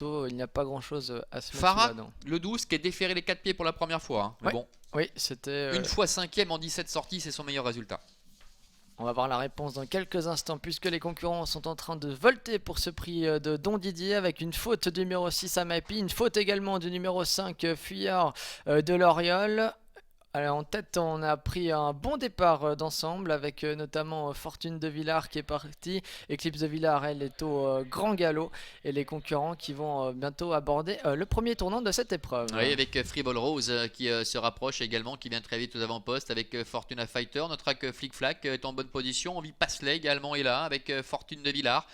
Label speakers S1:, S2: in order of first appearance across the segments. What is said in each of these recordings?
S1: Il n'y a pas grand chose à se mettre sous
S2: Farah,
S1: la dent.
S2: le 12, qui a déféré les 4 pieds pour la première fois. Hein. Mais
S1: Ouais.
S2: bon,
S1: Oui, c'était.
S2: une fois 5ème en 17 sorties, c'est son meilleur résultat.
S1: On va voir la réponse dans quelques instants puisque les concurrents sont en train de volter pour ce prix de Don Didier avec une faute du numéro 6 à Maipi, une faute également du numéro 5 Fuyard de Loriol. Alors, en tête, on a pris un bon départ d'ensemble avec notamment Fortune de Villars qui est partie. Eclipse de Villars, elle est au grand galop. Et les concurrents qui vont bientôt aborder le premier tournant de cette épreuve.
S2: Oui, avec Frivol Rose qui se rapproche également, qui vient très vite aux avant-postes avec Fortuna Fighter. Notera que Flick Flack est en bonne position. Envie Passelet également est là avec Fortune de Villars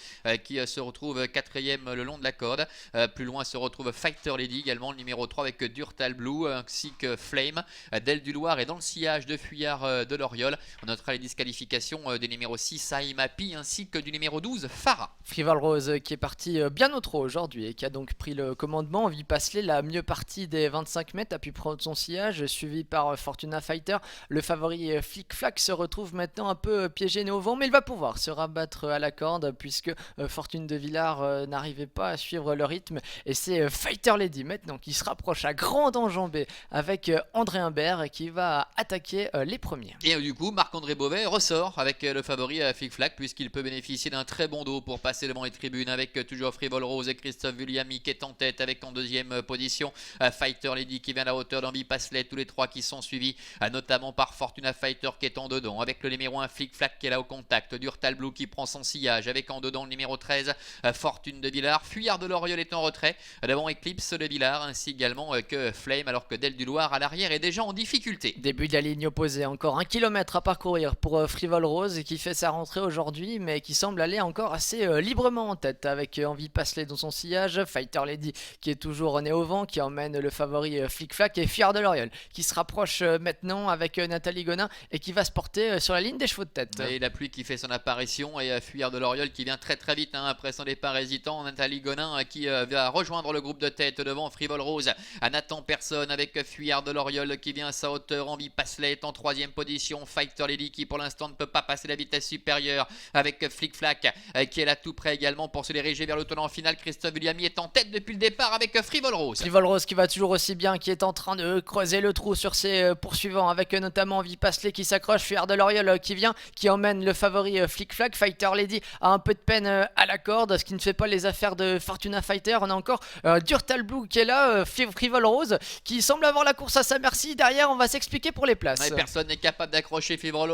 S2: qui se retrouve 4ème le long de la corde. Plus loin se retrouve Fighter Lady également, le numéro 3 avec Durtal Blue ainsi que Flame. Del du Loir et dans le sillage de Fuyard de Loriol. On notera les disqualifications des numéros 6 Aimapi ainsi que du numéro 12 Farah.
S1: Frivol Rose qui est parti bien au trot aujourd'hui et qui a donc pris le commandement. Envie Passelet, la mieux partie des 25 mètres, a pu prendre son sillage, suivi par Fortuna Fighter. Le favori Flick Flack se retrouve maintenant un peu piégé au vent, mais il va pouvoir se rabattre à la corde puisque Fortune de Villars n'arrivait pas à suivre le rythme. Et c'est Fighter Lady maintenant qui se rapproche à grande enjambée avec André Humbert qui va attaquer les premiers.
S2: Et du coup, Marc-André Beauvais ressort avec le favori Flick Flack puisqu'il peut bénéficier d'un très bon dos pour passer devant les tribunes avec toujours Frivol Rose et Christophe Vulliamy qui est en tête avec en deuxième position Fighter Lady qui vient à la hauteur d'Envie Passelet, tous les trois qui sont suivis notamment par Fortuna Fighter qui est en dedans avec le numéro 1 Flick Flack qui est là au contact, Durtal Blue qui prend son sillage avec en dedans le numéro 13 Fortune de Villars, Fuyard de Loriol est en retrait devant Eclipse de Villars ainsi également que Flame alors que Del du Loir à l'arrière est déjà en difficulté.
S1: Début de la ligne opposée, encore 1 km à parcourir pour Frivol Rose qui fait sa rentrée aujourd'hui mais qui semble aller encore assez librement en tête avec Envie Passelet dans son sillage, Fighter Lady qui est toujours nez au vent qui emmène le favori Flick Flack et Fuyard de Loriol qui se rapproche maintenant avec Nathalie Gonin et qui va se porter sur la ligne des chevaux de tête.
S2: Et la pluie qui fait son apparition et Fuyard de Loriol qui vient très très vite après son départ hésitant. Nathalie Gonin qui va rejoindre le groupe de tête devant Frivol Rose. N'attend personne avec Fuyard de Loriol qui vient à sa hauteur. Envie Passelet est en 3ème position. Fighter Lady qui pour l'instant ne peut pas passer la vitesse supérieure avec Flick Flack qui est là tout près également pour se diriger vers le tournant final. Christophe Vulliamy est en tête depuis le départ avec Frivol Rose.
S1: Frivol Rose qui va toujours aussi bien, qui est en train de creuser le trou sur ses poursuivants avec notamment Envie Passelet qui s'accroche, Fuyard de Loriol qui vient, qui emmène le favori Flick Flack. Fighter Lady a un peu de peine à la corde, ce qui ne fait pas les affaires de Fortuna Fighter. On a encore Durtal Blue qui est là, Frivol Rose qui semble avoir la course à sa merci. Derrière, on va s'expliquer pour les places.
S2: Ouais, personne n'est capable d'accrocher Frivol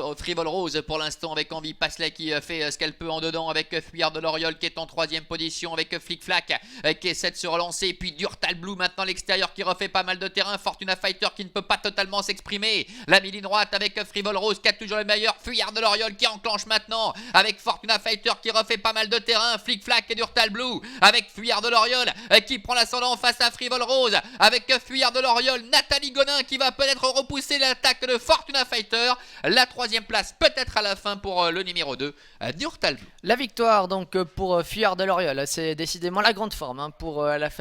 S2: Rose pour l'instant avec Envie Passelet qui fait ce qu'elle peut en dedans avec Fuyard de Loriol qui est en 3ème position avec Flick Flack qui essaie de se relancer et puis Durtal Blue maintenant l'extérieur qui refait pas mal de terrain. Fortuna Fighter qui ne peut pas totalement s'exprimer. La ligne droite avec Frivol Rose qui a toujours le meilleur. Fuyard de Loriol qui enclenche maintenant avec Fortuna Fighter qui refait pas mal de terrain. Flick Flack et Durtal Blue avec Fuyard de Loriol qui prend l'ascendant face à Frivol Rose avec Fuyard de Loriol. Nathalie Gonin qui va peut-être repousser l'attaque de Fortuna Fighter. La 3ème place peut-être à la fin pour le numéro 2 Durtal Blue.
S1: La victoire donc pour Fuyard de Loriol, c'est décidément la grande forme pour la famille.